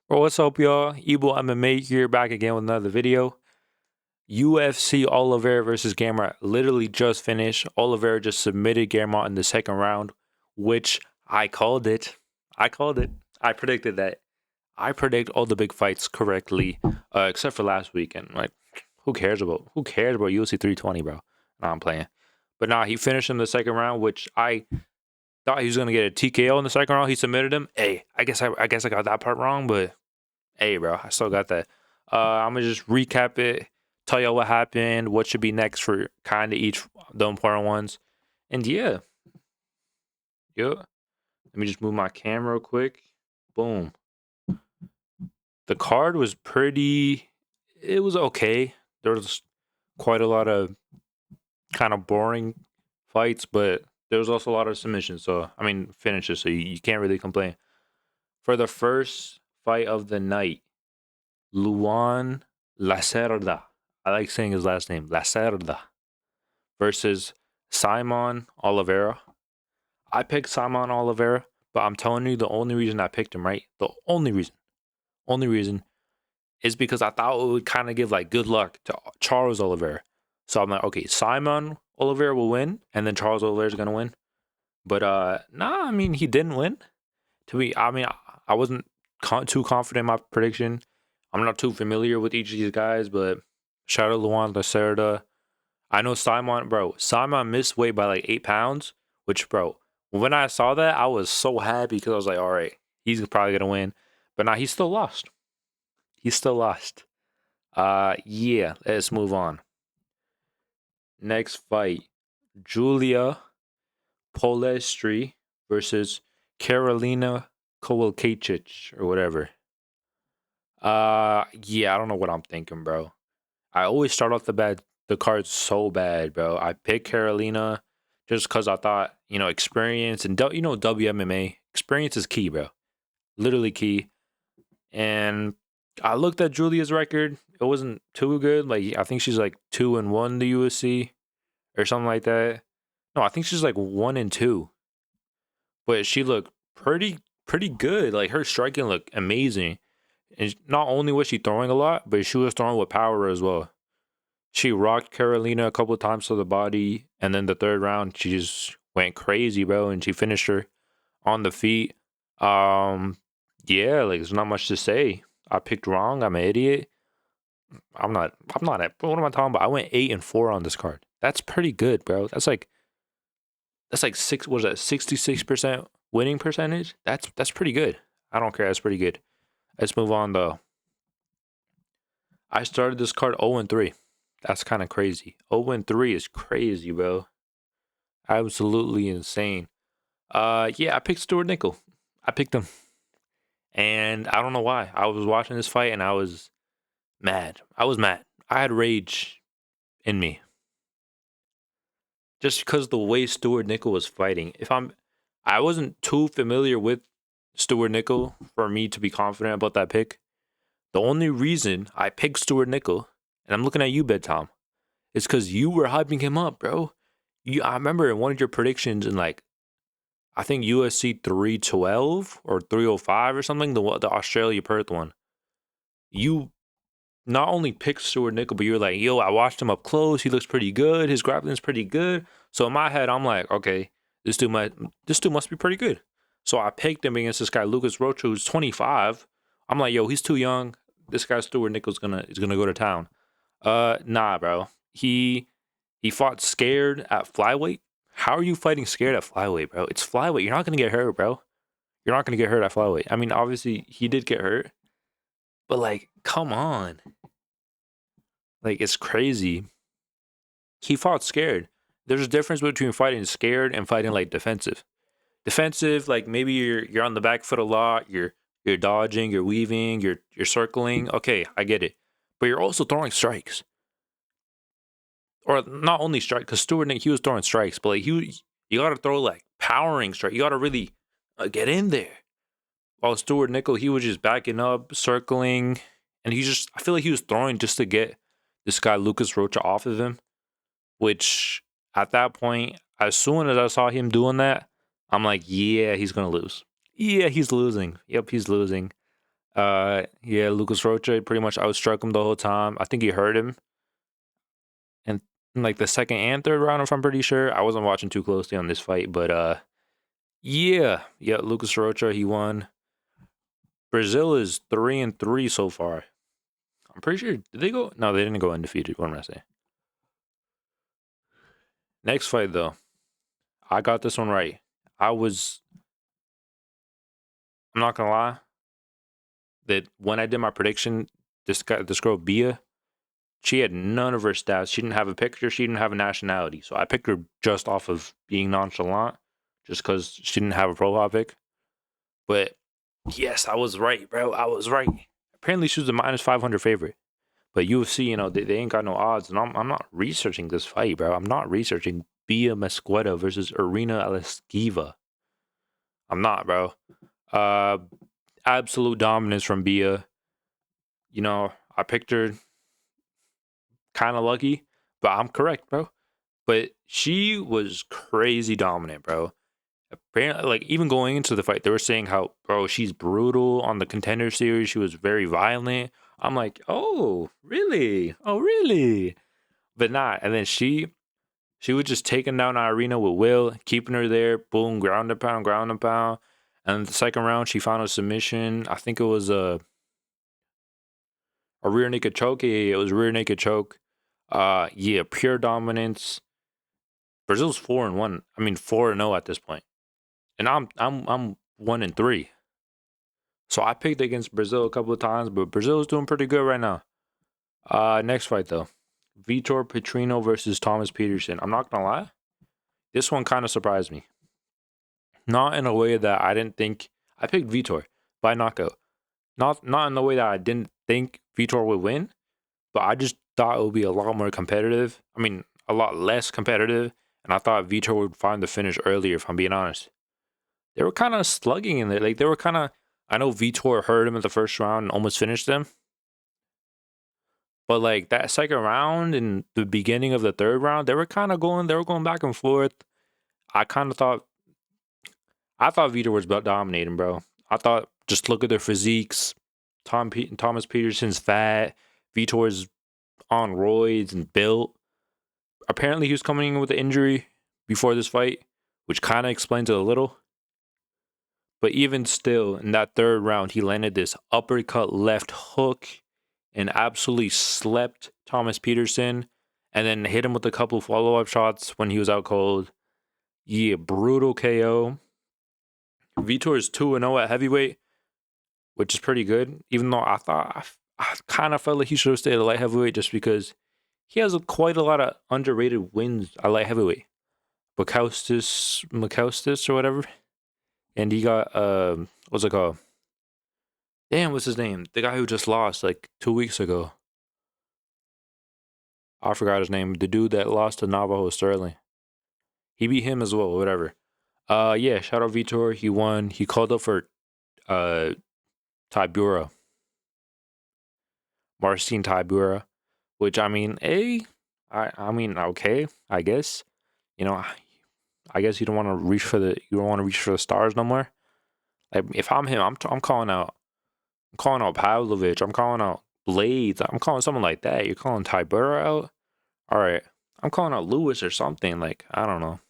Bro, what's up, y'all? IBO MMA here, back again with another video. UFC Oliveira versus Gamrot literally just finished. Oliveira just submitted Gamrot in the second round, which I called it. I predicted that. I predict all the big fights correctly, except for last weekend. Like, who cares about UFC 320, bro? Nah, I'm playing. But nah, he finished in the second round, which I thought he was gonna get a TKO in the second round. He submitted him. Hey, I guess I got that part wrong, but hey, bro, I still got that. I'm gonna just recap it, tell y'all what happened, what should be next for kind of each the important ones, and yeah. Let me just move my camera real quick. Boom. The card was pretty. It was okay. There was quite a lot of kind of boring fights, but there was also a lot of submissions. So I mean finishes. So you can't really complain. For the first fight of the night, Luan Lacerda. I like saying his last name, Lacerda, versus Simon Oliveira. I picked Simon Oliveira, but I'm telling you the only reason I picked him, right? The only reason is because I thought it would kind of give like good luck to Charles Oliveira. So I'm like, okay, Simon Oliveira will win, and then Charles Oliveira is gonna win. But nah, I mean he didn't win. I wasn't too confident in my prediction. I'm not too familiar with each of these guys, but shout out Luan Lacerda. I know Simon missed weight by like 8 pounds, which, bro, when I saw that, I was so happy because I was like, all right, he's probably going to win. But now he still lost. Yeah, let's move on. Next fight, Julia Polestri versus Carolina Kowalkiewicz or whatever. Yeah, I don't know what I'm thinking, bro. I always start off the card so bad, bro. I picked Carolina just because I thought, experience and WMMA experience is key, bro. Literally key. And I looked at Julia's record. It wasn't too good. Like, I think she's like 2-1 in the UFC or something like that. No, I think she's like 1-2. But she looked pretty good. Like, her striking looked amazing. And not only was she throwing a lot, but she was throwing with power as well. She rocked Carolina a couple of times to the body, and then the third round, she just went crazy, bro, and she finished her on the feet. Yeah, like there's not much to say. I picked wrong. I'm an idiot. I'm not at. What am I talking about? I went 8-4 on this card. That's pretty good, bro. That's like six. What was that? 66% winning percentage. That's pretty good. I don't care. That's pretty good. Let's move on though. I started this card 0-3. That's kind of crazy. 0-3 is crazy, bro. Absolutely insane. Yeah, I picked Stuart Nickel. I picked him. And I don't know why. I was watching this fight and I was mad. I had rage in me. Just because the way Stuart Nickel was fighting. I wasn't too familiar with Stuart Nickel for me to be confident about that pick. The only reason I picked Stuart Nickel, and I'm looking at you, Bed Tom, is because you were hyping him up, bro. I remember in one of your predictions in like, I think UFC 312 or 305 or something, the Australia Perth one. You not only picked Stuart Nickel, but you were like, yo, I watched him up close. He looks pretty good. His grappling's pretty good. So in my head, I'm like, okay, this dude must be pretty good. So I picked him against this guy, Lucas Rocha, who's 25. I'm like, yo, he's too young. This guy Stuart Nickel's is gonna go to town. Nah, bro. He fought scared at flyweight. How are you fighting scared at flyweight, bro? It's flyweight. You're not gonna get hurt, bro. You're not gonna get hurt at flyweight. I mean, obviously he did get hurt, but like, come on. Like, it's crazy. He fought scared. There's a difference between fighting scared and fighting like defensive. Defensive, like maybe you're on the back foot a lot. You're dodging, you're weaving, you're circling. Okay, I get it. But you're also throwing strikes. Or not only strike, because Stuart Nick, he was throwing strikes, but like you got to throw like powering strike. You got to really get in there. While Stuart Nickel, he was just backing up, circling, and I feel like he was throwing just to get this guy Lucas Rocha off of him. Which at that point, as soon as I saw him doing that, I'm like, yeah, he's gonna lose. Yeah, he's losing. Yep, he's losing. Yeah, Lucas Rocha pretty much outstruck him the whole time. I think he hurt him. And in like the second and third round, if I'm pretty sure. I wasn't watching too closely on this fight, but yeah. Yeah, Lucas Rocha, he won. Brazil is 3-3 so far. I'm pretty sure, did they go? No, they didn't go undefeated. What am I saying? Next fight, though. I got this one right. I'm not gonna lie, that when I did my prediction, this girl Bia, she had none of her stats. She didn't have a picture. She didn't have a nationality. So I picked her just off of being nonchalant, just because she didn't have a profile pic. But yes, I was right, bro. I was right. Apparently, she was a -500 favorite. But UFC, they ain't got no odds. And I'm not researching this fight, bro. I'm not researching Bia Mesquita versus Irina Aleskeva. I'm not, bro. Uh, Absolute dominance from Bia. I picked her kind of lucky, but I'm correct, bro. But she was crazy dominant, bro. Apparently, like, even going into the fight, they were saying how, bro, she's brutal on the Contender Series. She was very violent. I'm like, oh, really? Oh, really? But not. And then she was just taking down Irina with will, keeping her there. Boom, ground and pound, ground and pound. And the second round, she found a submission. I think it was a rear naked choke. Yeah, it was a rear naked choke. Yeah, pure dominance. Brazil's 4-1. I mean 4-0 at this point, and I'm 1-3. So I picked against Brazil a couple of times, but Brazil's doing pretty good right now. Next fight though, Vitor Petrino versus Thomas Peterson. I'm not gonna lie, this one kind of surprised me. Not in a way that I didn't think. I picked Vitor by knockout. Not in the way that I didn't think Vitor would win, but I just thought it would be a lot more competitive. I mean, a lot less competitive, and I thought Vitor would find the finish earlier, if I'm being honest. They were kind of slugging in there. Like, they were kind of, I know Vitor hurt him in the first round and almost finished them. But like that second round and the beginning of the third round, they were going back and forth. I kind of thought, I thought Vitor was about dominating, bro. I thought, just look at their physiques. Thomas Peterson's fat. Vitor's on roids and built. Apparently, he was coming in with an injury before this fight, which kind of explains it a little. But even still, in that third round, he landed this uppercut left hook and absolutely slept Thomas Peterson, and then hit him with a couple follow-up shots when he was out cold. Yeah, brutal KO. Vitor is 2-0 at heavyweight, which is pretty good, even though I kind of felt like he should have stayed at light heavyweight just because he has quite a lot of underrated wins at light heavyweight. Makauskas or whatever. And he got, what's it called? Damn, what's his name? The guy who just lost like 2 weeks ago. I forgot his name. The dude that lost to Navajo Sterling. He beat him as well, whatever. Yeah, shout out Vitor. He won. He called up for Tybura. Marcin Tybura. Which, I mean, I mean, okay, I guess. I guess you don't want to reach for the stars no more. Like, if I'm him, I'm calling out Pavlovich. I'm calling out Blades. I'm calling someone like that. You're calling Tybura out? All right. I'm calling out Lewis or something. Like, I don't know.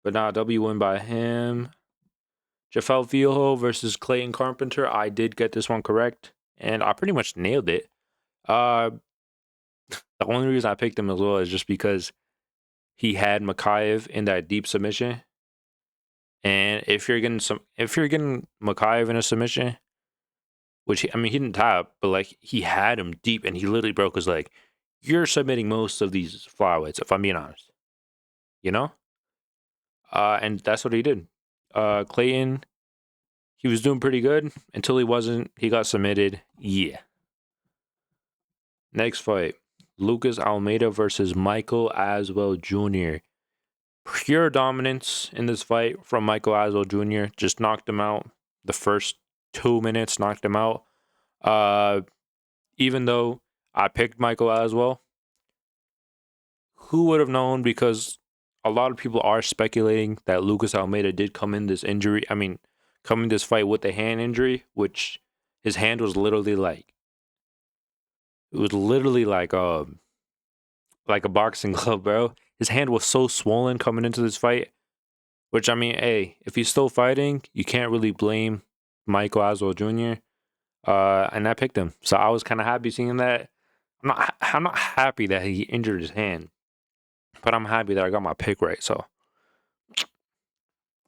But now W win by him. Jafel Filho versus Clayton Carpenter. I did get this one correct. And I pretty much nailed it. The only reason I picked him as well is just because he had Makayev in that deep submission. And if you're getting Makayev in a submission, which he didn't tap, but like he had him deep and he literally broke his leg. You're submitting most of these flyweights, if I'm being honest. And that's what he did. Clayton, he was doing pretty good until he wasn't. He got submitted. Yeah. Next fight, Lucas Almeida versus Michael Aswell Jr. Pure dominance in this fight from Michael Aswell Jr. Just knocked him out. The first 2 minutes, knocked him out. Even though I picked Michael Aswell, who would have known? Because a lot of people are speculating that Lucas Almeida did come in this injury. I mean, coming this fight with a hand injury, which his hand was literally like, it was literally like a boxing glove, bro. His hand was so swollen coming into this fight, which, I mean, hey, if he's still fighting, you can't really blame Michael Oswald Jr. And I picked him, so I was kind of happy seeing that. I'm not happy that he injured his hand, but I'm happy that I got my pick right. So,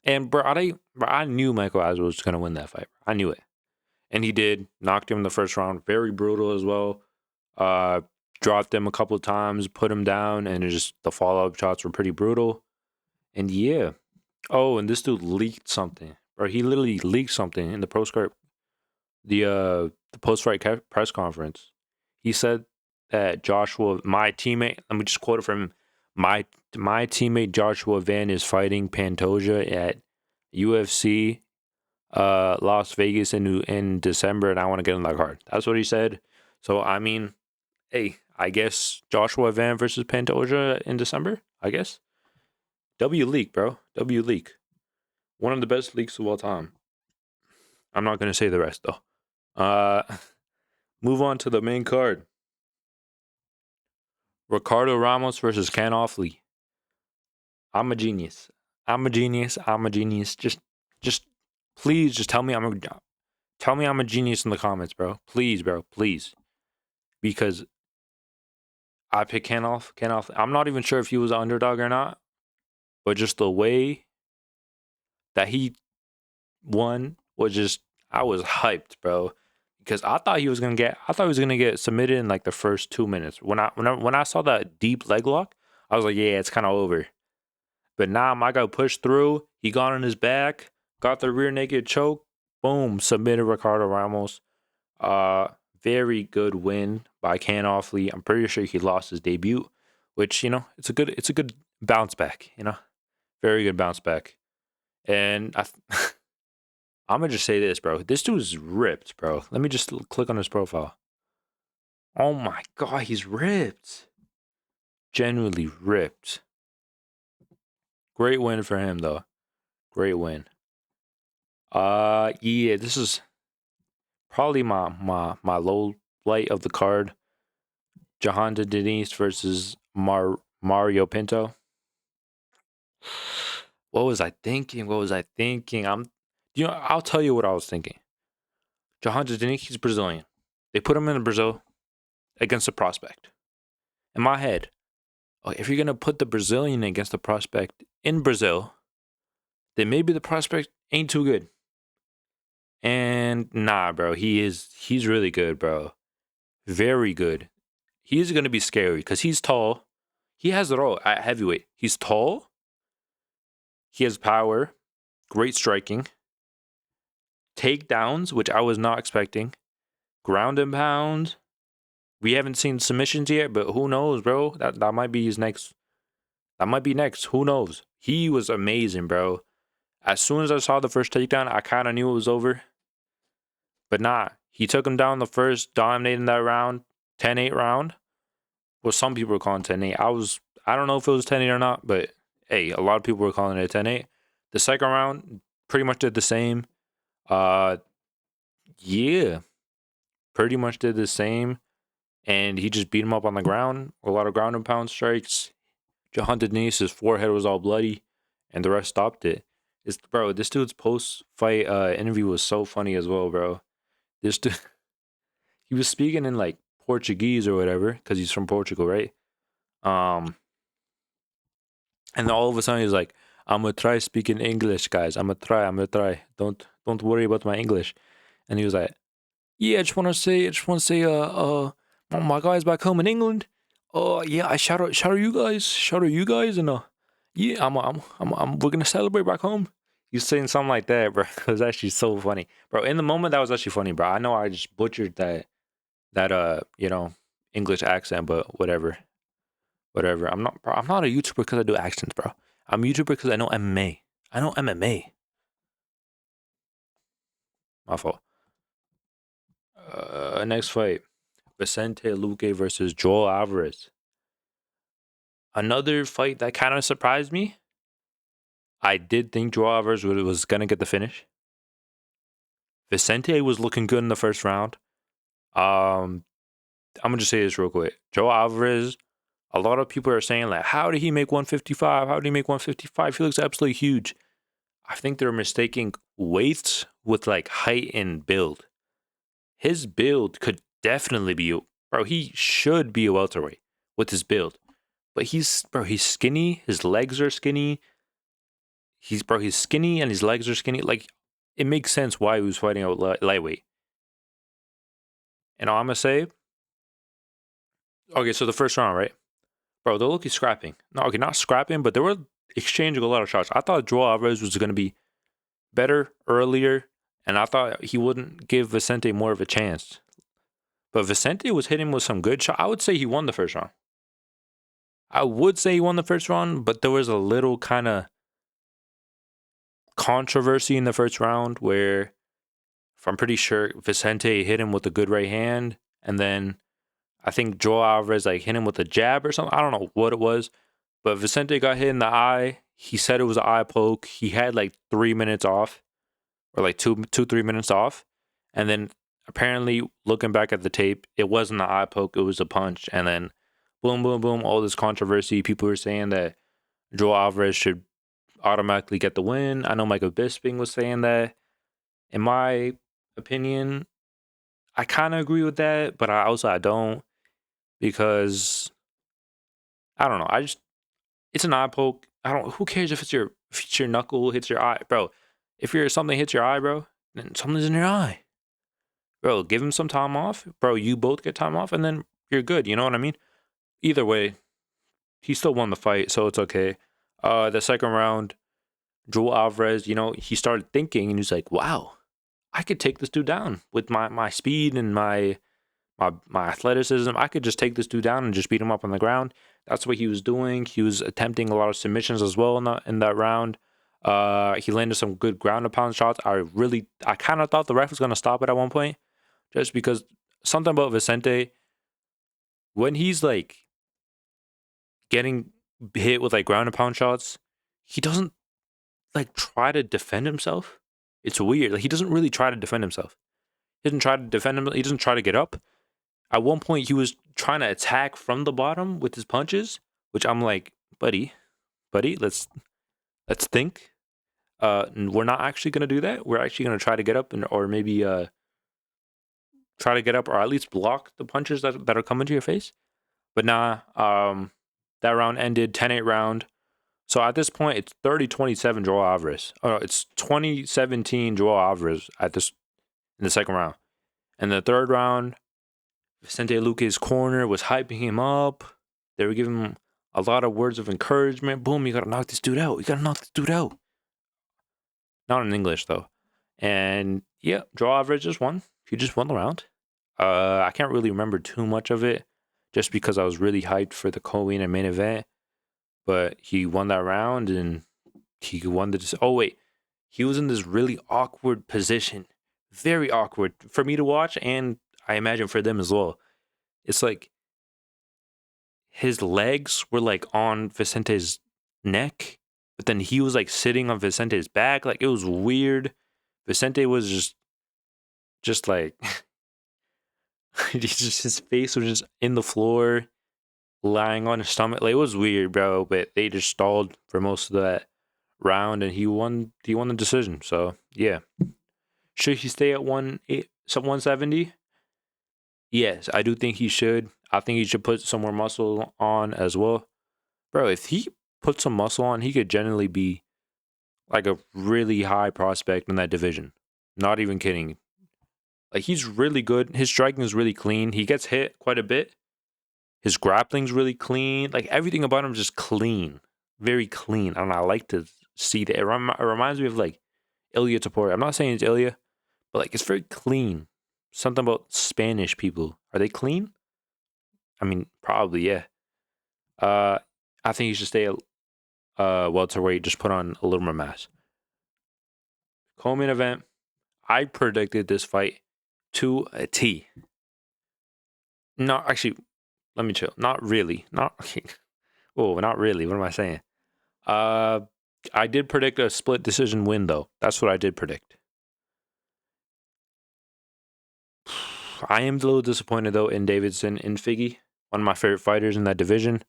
and bro, I knew Michael Oswald was gonna win that fight. I knew it, and he did. Knocked him in the first round, very brutal as well. Uh, Dropped him a couple of times, put him down, and the follow up shots were pretty brutal. And yeah, oh, and this dude leaked something, or he literally leaked something in the the post fight press conference. He said that Joshua, my teammate, let me just quote it from him. My teammate Joshua Van is fighting Pantoja at UFC Las Vegas in December, and I want to get on that card. That's what he said. So I mean, hey, I guess Joshua Van versus Pantoja in December. I guess W leak, bro. W leak. One of the best leaks of all time. I'm not gonna say the rest though. Move on to the main card. Ricardo Ramos versus Ken Offley. I'm a genius. I'm a genius. I'm a genius. Just please, just tell me I'm a genius in the comments, bro. Please, bro. Please, because I picked Ken Offley. I'm not even sure if he was an underdog or not, but just the way that he won was just, I was hyped, bro. Because I thought he was gonna get submitted in like the first 2 minutes. When I saw that deep leg lock, I was like, yeah, it's kind of over. But now my guy pushed through. He got on his back, got the rear naked choke, boom, submitted Ricardo Ramos. Very good win by Ken Offley. I'm pretty sure he lost his debut, which, it's a good bounce back. Very good bounce back. And I'm gonna just say this, bro. This dude's ripped, bro. Let me just click on his profile. Oh my god, he's ripped. Genuinely ripped. Great win for him, though. Great win. Yeah, this is probably my low light of the card. Jahanda Denise versus Mario Pinto. What was I thinking? I'll tell you what I was thinking. Jahanda Denise, he's Brazilian. They put him in Brazil against a prospect. In my head, if you're gonna put the Brazilian against the prospect in Brazil, then maybe the prospect ain't too good. And nah, bro, he's really good, bro. Very good. He's gonna be scary because he's tall. He has it all at heavyweight. He's tall. He has power, great striking, takedowns, which I was not expecting, ground and pound. We haven't seen submissions yet, but who knows, bro? That might be his next. That might be next. Who knows? He was amazing, bro. As soon as I saw the first takedown, I kind of knew it was over. But nah, he took him down the first, dominating that round, 10-8 round. Well, some people were calling 10-8. I don't know if it was 10-8 or not, but hey, a lot of people were calling it 10-8. The second round pretty much did the same. Yeah, pretty much did the same. And he just beat him up on the ground. A lot of ground and pound strikes. Jahanda Denise's forehead was all bloody, and the rest stopped it. Bro, this dude's post-fight interview was so funny as well, bro. This dude, he was speaking in like Portuguese or whatever, because he's from Portugal, right? And then all of a sudden he's like, "I'm gonna try speaking English, guys. I'm gonna try. Don't worry about my English." And he was like, "Yeah, I just wanna say, my guys back home in England. Oh yeah, I shout out you guys, and yeah, we're gonna celebrate back home." He's saying something like that, bro. It was actually so funny, bro. In the moment, that was actually funny, bro. I know I just butchered that English accent, but whatever. I'm not a YouTuber because I do accents, bro. I'm a YouTuber because I know MMA. I know MMA. My fault. Next fight. Vincente Luque versus Joel Alvarez. Another fight that kind of surprised me. I did think Joel Alvarez was going to get the finish. Vicente was looking good in the first round. I'm gonna just say this real quick. Joe Alvarez, a lot of people are saying like, how did he make 155? How did he make 155? He looks absolutely huge. I think they're mistaking weights with like height and build. His build could definitely be, bro. He should be a welterweight with his build, but he's skinny. His legs are skinny. He's skinny and his legs are skinny. Like, it makes sense why he was fighting out lightweight. And I'm gonna say, okay, so the first round, right, bro? They're looking scrapping. No, okay, not scrapping, but they were exchanging a lot of shots. I thought Joe Alvarez was gonna be better earlier, and I thought he wouldn't give Vicente more of a chance. But Vicente was hitting with some good shots. I would say he won the first round. But there was a little kind of controversy in the first round where, if I'm pretty sure, Vicente hit him with a good right hand, and then I think Joe Alvarez like hit him with a jab or something. I don't know what it was, but Vicente got hit in the eye. He said it was an eye poke. He had like 3 minutes off, or like 3 minutes off, and then apparently, looking back at the tape, it wasn't an eye poke. It was a punch, and then boom, boom, boom. All this controversy. People were saying that Joe Alvarez should automatically get the win. I know Michael Bisping was saying that. In my opinion, I kind of agree with that, but I don't, because I don't know. It's an eye poke. I don't. Who cares if your knuckle hits your eye, bro? If something hits your eye, bro, then something's in your eye, bro. Give him some time off, bro. You both get time off, and then you're good. You know what I mean? Either way, he still won the fight, so it's okay. The second round, Joe Alvarez, he started thinking, and he's like, "Wow, I could take this dude down with my speed and my athleticism. I could just take this dude down and just beat him up on the ground." That's what he was doing. He was attempting a lot of submissions as well in that round. He landed some good ground and pound shots. I kind of thought the ref was gonna stop it at one point, just because something about Vicente, when he's like getting hit with like ground and pound shots, he doesn't like try to defend himself. It's weird. Like, he doesn't really try to defend himself. He doesn't try to defend him. He doesn't try to get up. At one point, he was trying to attack from the bottom with his punches, which I'm like, buddy, let's think. We're not actually gonna do that. We're actually gonna try to get up or maybe try to get up, or at least block the punches that are coming to your face. But nah, that round ended 10-8 round. So at this point, it's 30-27 Joe Alvarez. Oh, it's 2017 Joe Alvarez in the second round. And the third round, Vincente Luque's corner was hyping him up. They were giving him a lot of words of encouragement. Boom, you gotta knock this dude out. Not in English though. And yeah, Joe Alvarez just won. He just won the round. I can't really remember too much of it, just because I was really hyped for the co-main and main event. But he won that round, and he won the. Oh wait, he was in this really awkward position, very awkward for me to watch, and I imagine for them as well. It's like his legs were like on Vicente's neck, but then he was like sitting on Vicente's back. Like, it was weird. Vicente was just like his face was just in the floor, lying on his stomach. Like, it was weird, bro. But they just stalled for most of that round, and he won the decision. So yeah. Should he stay at 170? Yes, I do think he should. I think he should put some more muscle on as well. Bro, if he put some muscle on, he could generally be like a really high prospect in that division. Not even kidding. Like, he's really good. His striking is really clean. He gets hit quite a bit. His grappling's really clean. Like, everything about him is just clean. Very clean. I don't know. I like to see that. It reminds me of like Ilya Taporia. I'm not saying it's Ilya, but like, it's very clean. Something about Spanish people. Are they clean? I mean, probably, yeah. I think he should stay at welterweight. Just put on a little more mass. Co-main event. I predicted this fight to a T. No, actually, let me chill. Not really. Not really. What am I saying? I did predict a split decision win, though. That's what I did predict. I am a little disappointed though in Deiveson and Figgy, one of my favorite fighters in that division.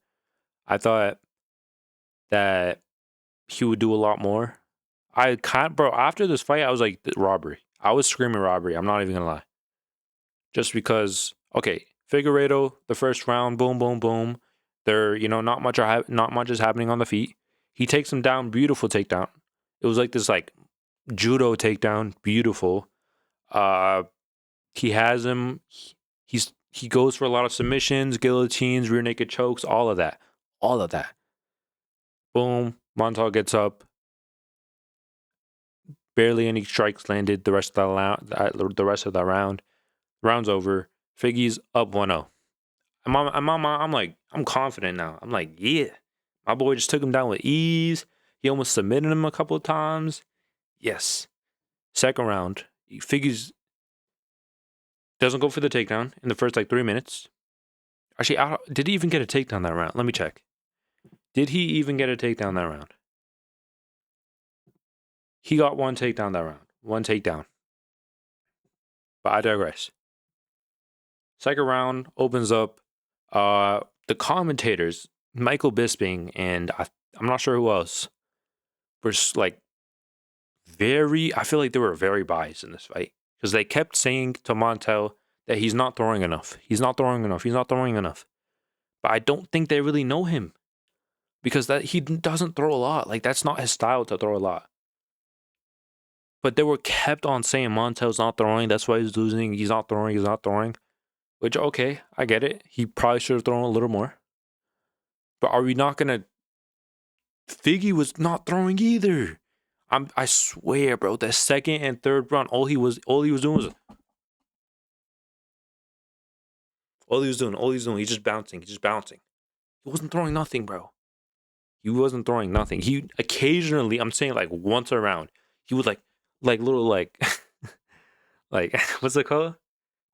I thought that he would do a lot more. Bro, after this fight, I was like, robbery. I was screaming robbery. I'm not even gonna lie. Just because, okay, Figueiredo, the first round, boom, boom, boom. There, not much is happening on the feet. He takes him down, beautiful takedown. It was like this judo takedown, beautiful. He has him. He goes for a lot of submissions, guillotines, rear naked chokes, all of that. Boom, Montel gets up. Barely any strikes landed the rest of the round. Round's over. Figgy's up 1-0. I'm confident now. I'm like, yeah. My boy just took him down with ease. He almost submitted him a couple of times. Yes. Second round, Figgy's doesn't go for the takedown in the first 3 minutes. Actually, did he even get a takedown that round? Let me check. Did he even get a takedown that round? He got one takedown that round. One takedown. But I digress. Second round opens up. The commentators, Michael Bisping and I'm not sure who else, were I feel like they were very biased in this fight. Because they kept saying to Montel that he's not throwing enough. He's not throwing enough. But I don't think they really know him. Because he doesn't throw a lot. That's not his style to throw a lot. But they were kept on saying Montel's not throwing. That's why he's losing. He's not throwing. Which, okay, I get it. He probably should have thrown a little more. But are we not going to... Figgy was not throwing either. I swear, bro, the second and third round, all he was doing, he's just bouncing. He wasn't throwing nothing, bro. He occasionally, I'm saying once a round, he would little what's it called?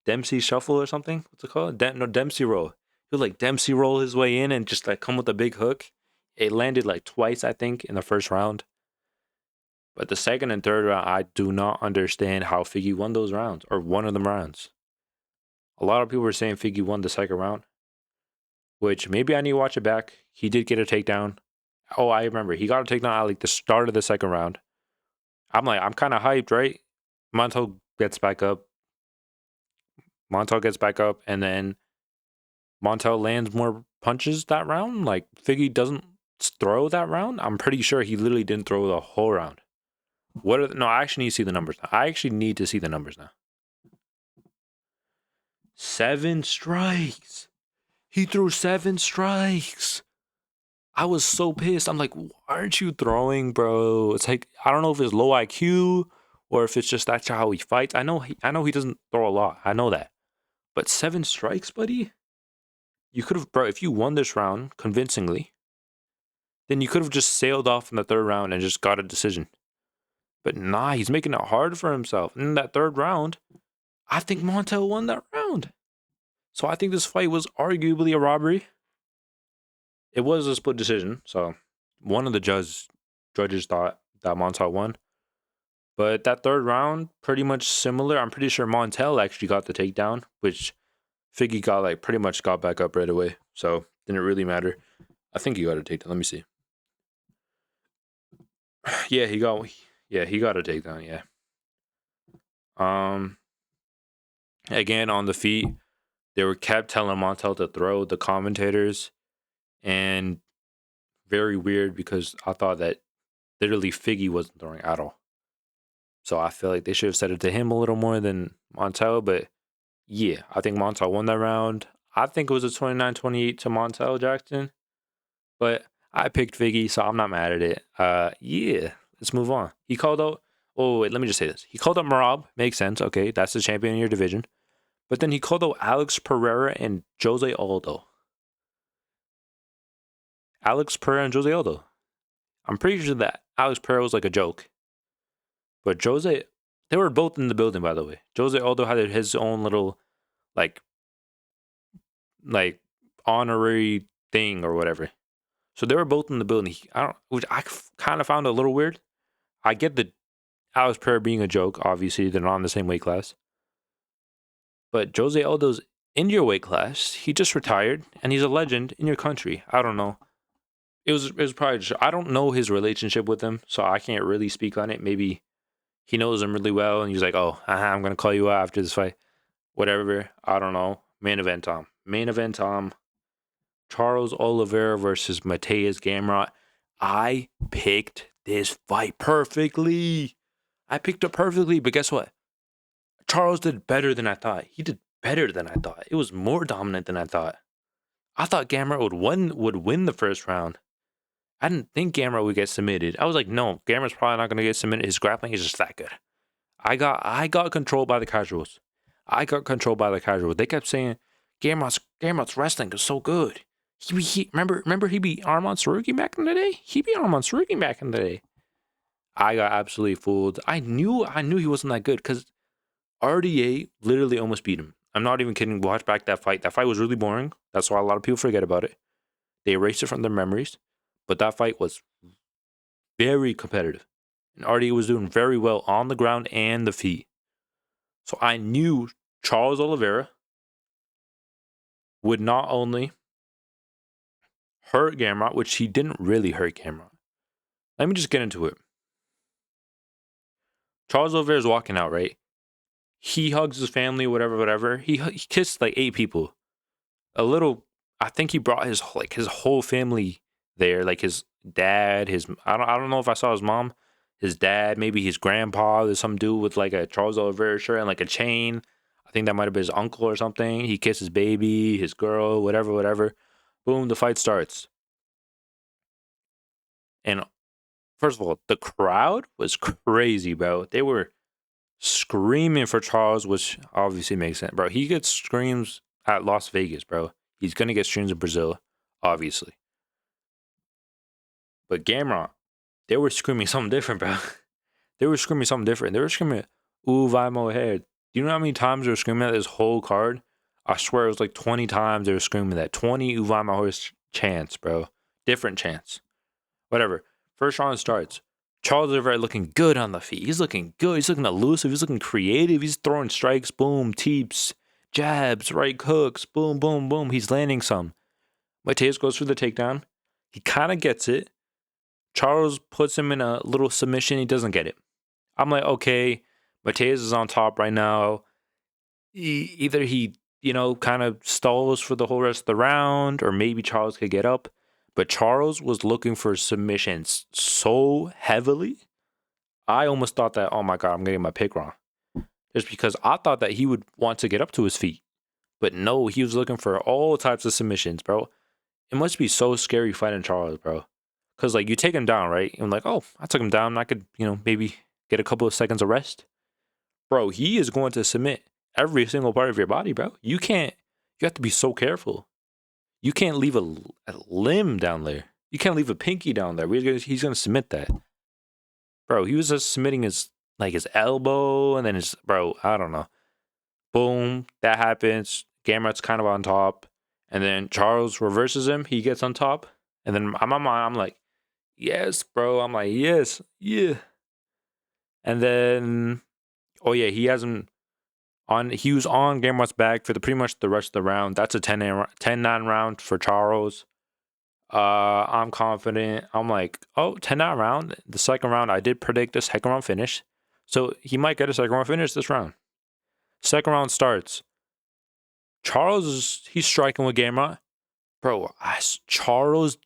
Dempsey shuffle or something? What's it called? Dempsey roll. He would Dempsey roll his way in and just come with a big hook. It landed twice, I think, in the first round. But the second and third round, I do not understand how Figgy won those rounds, or one of them rounds. A lot of people were saying Figgy won the second round, which maybe I need to watch it back. He did get a takedown. Oh, I remember. He got a takedown at the start of the second round. I'm kind of hyped, right? Montel gets back up, and then Montel lands more punches that round. Figgy doesn't throw that round. I'm pretty sure he literally didn't throw the whole round. No, I actually need to see the numbers now. 7 strikes. He threw 7 strikes. I was so pissed. I'm like, why aren't you throwing, bro? It's I don't know if it's low IQ or if it's just that's how he fights. I know he doesn't throw a lot. I know that. But 7 strikes, buddy? You could have, bro, if you won this round convincingly, then you could have just sailed off in the third round and just got a decision. But nah, he's making it hard for himself. In that third round, I think Montel won that round. So I think this fight was arguably a robbery. It was a split decision. So one of the judges thought that Montel won. But that third round, pretty much similar. I'm pretty sure Montel actually got the takedown, which Figgy got pretty much got back up right away. So didn't really matter. I think he got a takedown. Let me see. Yeah, he got a takedown, yeah. Again, on the feet, they were kept telling Montel to throw, the commentators, and very weird because I thought that literally Figgy wasn't throwing at all. So I feel like they should have said it to him a little more than Montel, but yeah, I think Montel won that round. I think it was a 29-28 to Montel Jackson, but I picked Figgy, so I'm not mad at it. Yeah, let's move on. He called out, oh, wait, let me just say this. He called out Marab, makes sense, okay, that's the champion in your division. But then he called out Alex Pereira and Jose Aldo. Alex Pereira and Jose Aldo. I'm pretty sure that Alex Pereira was a joke. But Jose, they were both in the building, by the way. Jose Aldo had his own little, honorary thing or whatever. So they were both in the building. Which I kind of found a little weird. I get the Alex Pereira being a joke. Obviously, they're not in the same weight class. But Jose Aldo's in your weight class. He just retired, and he's a legend in your country. I don't know. It was probably just, I don't know his relationship with him, so I can't really speak on it. Maybe he knows him really well, and he's like, "Oh, I'm gonna call you out after this fight." Whatever. I don't know. Main event, Tom. Main event, Tom. Charles Oliveira versus Mateusz Gamrot. I picked this fight perfectly. I picked it perfectly, but guess what? Charles did better than I thought. He did better than I thought. It was more dominant than I thought. I thought Gamrot would win the first round. I didn't think Gamrot would get submitted. I was like, no, Gamrot's probably not gonna get submitted. His grappling is just that good. I got controlled by the casuals. They kept saying Gamrot's wrestling is so good. Remember he beat Arman Saruki back in the day. I got absolutely fooled. I knew he wasn't that good because RDA literally almost beat him. I'm not even kidding. Watch back that fight. That fight was really boring. That's why a lot of people forget about it. They erased it from their memories. But that fight was very competitive. And RDA was doing very well on the ground and the feet. So I knew Charles Oliveira would not only hurt Gamrot, which he didn't really hurt Gamrot. Let me just get into it. Charles Oliveira's walking out, right? He hugs his family, whatever. He kissed like 8 people. I think he brought his whole family there, like his dad, I don't know if I saw his mom, his dad, maybe his grandpa. There's some dude with like a Charles Oliveira shirt and like a chain. I think that might have been his uncle or something. He kissed his baby, his girl, whatever. Boom, the fight starts. And first of all, the crowd was crazy, bro. They were screaming for Charles, which obviously makes sense, bro. He gets screams at Las Vegas, bro. He's gonna get streams in Brazil, obviously. But Gamrot, they were screaming something different, bro. They were screaming, "Ooh, vai morrer." Do you know how many times they were screaming at this whole card? I swear it was like 20 times they were screaming that. 20 "Ooh, vai morrer" chants, bro. Different chants. Whatever. First round starts. Charles Oliveira looking good on the feet. He's looking good. He's looking elusive. He's looking creative. He's throwing strikes. Boom. Teeps. Jabs. Right hooks. Boom, boom, boom. He's landing some. Mateusz goes for the takedown. He kind of gets it. Charles puts him in a little submission. He doesn't get it. I'm like, okay, Mateusz is on top right now. Either he, kind of stalls for the whole rest of the round, or maybe Charles could get up. But Charles was looking for submissions so heavily, I almost thought that, oh my God, I'm getting my pick wrong. Just because I thought that he would want to get up to his feet. But no, he was looking for all types of submissions, bro. It must be so scary fighting Charles, bro. Because, like, you take him down, right? And like, oh, I took him down. I could, maybe get a couple of seconds of rest. Bro, he is going to submit every single part of your body, bro. You have to be so careful. You can't leave a limb down there. You can't leave a pinky down there. He's going to submit that. Bro, he was just submitting his elbow and then I don't know. Boom, that happens. Gamrot's kind of on top. And then Charles reverses him. He gets on top. And then I'm like, yes, bro. I'm like, yes, yeah. And then, oh yeah, he was on Gamrot's back for pretty much the rest of the round. That's a 10-9 round for Charles. I'm confident. I'm like, 10-9 round. The second round, I did predict a second round finish. So he might get a second round finish this round. Second round starts. Charles, he's striking with Gamrot. Bro, Charles,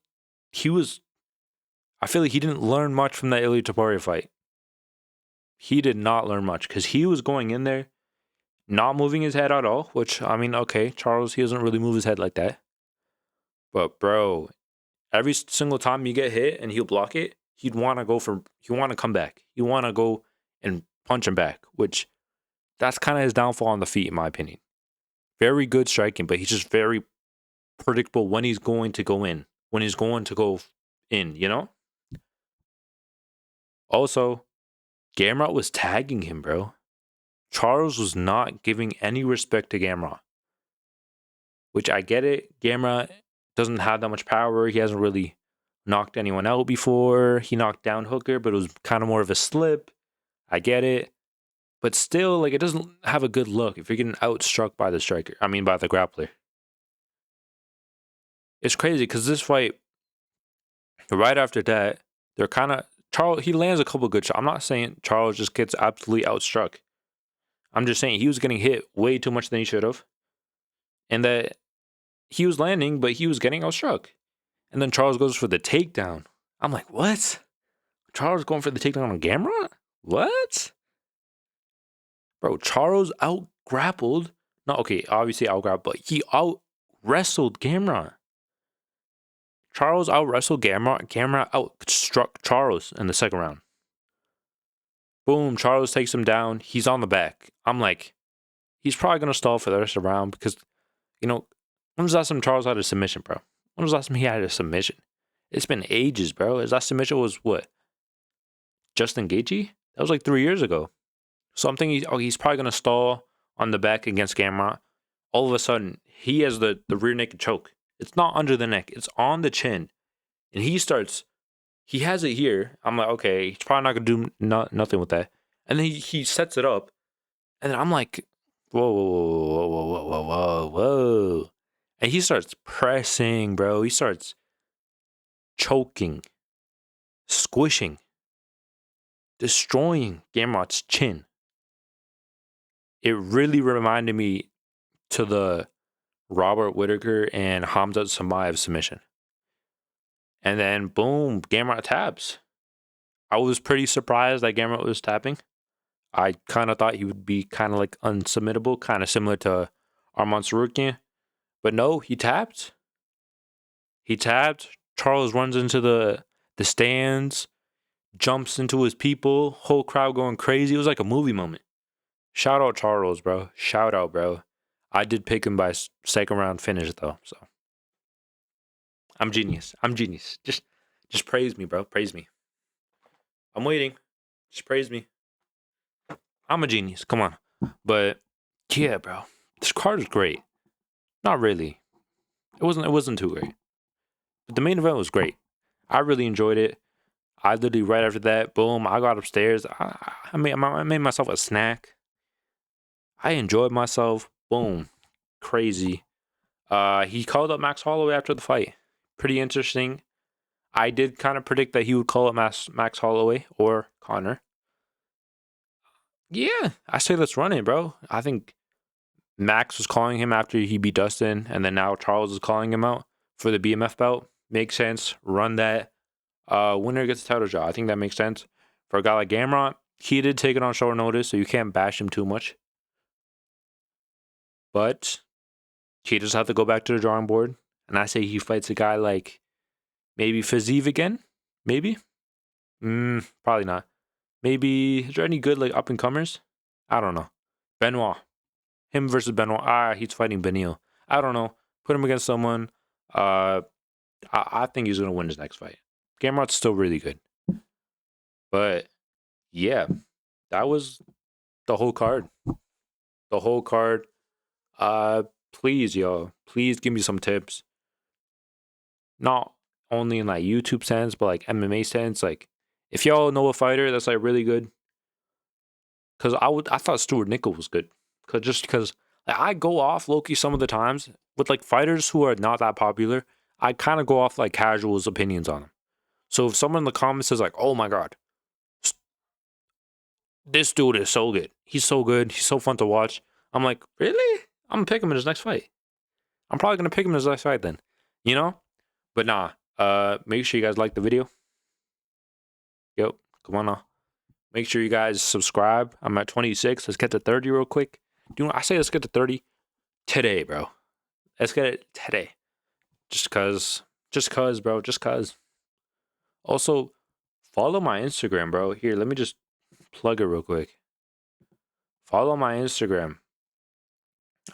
I feel like he didn't learn much from that Ilia Topuria fight. He did not learn much because he was going in there, not moving his head at all, which, I mean, okay, Charles, he doesn't really move his head like that. But, bro, every single time you get hit and he'll block it, he'd want to come back. He'd want to go and punch him back, which that's kind of his downfall on the feet, in my opinion. Very good striking, but he's just very predictable when he's going to go in, Also, Gamrot was tagging him, bro. Charles was not giving any respect to Gamrot, which I get it. Gamrot doesn't have that much power. He hasn't really knocked anyone out before. He knocked down Hooker, but it was kind of more of a slip. I get it. But still, like, it doesn't have a good look if you're getting outstruck by the striker. I mean, by the grappler. It's crazy because this fight, right after that, they're kind of Charles. He lands a couple good shots. I'm not saying Charles just gets absolutely outstruck. I'm just saying he was getting hit way too much than he should have, and that he was landing, but he was getting outstruck. And then Charles goes for the takedown. I'm like, what? Charles going for the takedown on Gamrot? What? Bro, Charles out grappled. No, okay, obviously out grappled, but he out wrestled Gamrot. Charles out wrestled Gamrot. Gamrot out struck Charles in the second round. Boom, Charles takes him down. He's on the back. I'm like, he's probably going to stall for the rest of the round because, you know, when was the last time Charles had a submission, bro? When was the last time he had a submission? It's been ages, bro. His last submission was what? Justin Gaethje? That was like 3 years ago. So I'm thinking he's probably going to stall on the back against Gamrot. All of a sudden, he has the rear naked choke. It's not under the neck. It's on the chin. And he has it here. I'm like, okay, he's probably not going to do nothing with that. And then he sets it up. And then I'm like, whoa, whoa, whoa, whoa, whoa, whoa, whoa, whoa. And he starts pressing, bro. He starts choking, squishing, destroying Gamrot's chin. It really reminded me to the Robert Whittaker and Hamzat Chimaev submission. And then, boom, Gamrot taps. I was pretty surprised that Gamrot was tapping. I kind of thought he would be kind of like unsubmittable, kind of similar to Arman Tsarukyan. But no, he tapped. He tapped. Charles runs into the stands, jumps into his people, whole crowd going crazy. It was like a movie moment. Shout out Charles, bro. Shout out, bro. I did pick him by second round finish, though. So I'm genius. I'm genius. Just praise me, bro. Praise me. I'm waiting. Just praise me. I'm a genius. Come on. But yeah, bro. This card is great. Not really. It wasn't too great. But the main event was great. I really enjoyed it. I literally right after that, boom, I got upstairs. I made myself a snack. I enjoyed myself. Boom. Crazy. He called up Max Holloway after the fight. Pretty interesting. I did kind of predict that he would call up Max Holloway or Connor. Yeah, I say let's run it, bro. I think Max was calling him after he beat Dustin, and then now Charles is calling him out for the BMF belt. Makes sense. Run that. Winner gets a title shot. I think that makes sense. For a guy like Gamrot, he did take it on short notice, so you can't bash him too much. But he just have to go back to the drawing board. And I say he fights a guy like maybe Fiziev again. Maybe. Probably not. Maybe, is there any good like up and comers? I don't know. Benoit. Him versus Benoit. He's fighting Benil. I don't know. Put him against someone. I think he's gonna win his next fight. Gamrot's still really good. But yeah, that was the whole card. The whole card. Please, y'all. Please give me some tips. Not only in like YouTube sense, but like MMA sense. Like, if y'all know a fighter that's like really good, because I thought Stuart Nickel was good, because like, I go off Loki some of the times with like fighters who are not that popular. I kind of go off like casuals' opinions on them. So if someone in the comments says like, "Oh my god, this dude is so good. He's so good. He's so fun to watch," I'm like, really? I'm gonna pick him in his next fight. I'm probably gonna pick him in his next fight then, you know. But nah. Make sure you guys like the video. Yep. Come on now. Make sure you guys subscribe. I'm at 26. Let's get to 30 real quick. I say let's get to 30 today, bro. Let's get it today. Just cause, bro. Just cause. Also, follow my Instagram, bro. Here, let me just plug it real quick. Follow my Instagram.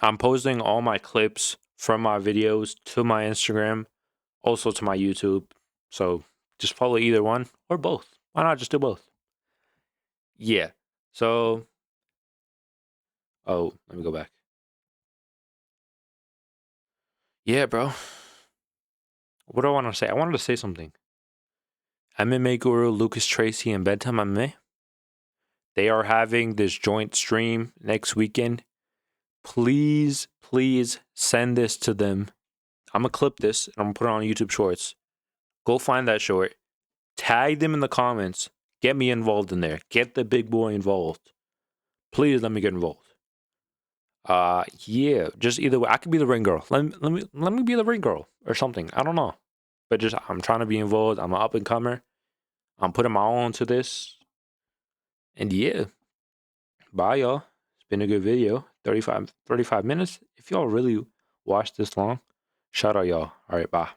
I'm posting all my clips from my videos to my Instagram, also to my YouTube. So just follow either one or both. Why not just do both? Yeah. So, let me go back. Yeah, bro. What do I want to say? I wanted to say something. MMA guru Lucas Tracy and Bedtime MMA. They are having this joint stream next weekend. Please send this to them. I'm going to clip this and I'm going to put it on YouTube Shorts. Go find that short. Tag them in the comments. Get me involved in there. Get the big boy involved. Please let me get involved. Yeah, just either way. I could be the ring girl. Let me be the ring girl or something. I don't know. But just I'm trying to be involved. I'm an up and comer. I'm putting my all into this. And yeah. Bye, y'all. It's been a good video. 35 minutes. If y'all really watched this long, shout out, y'all. All right, bye.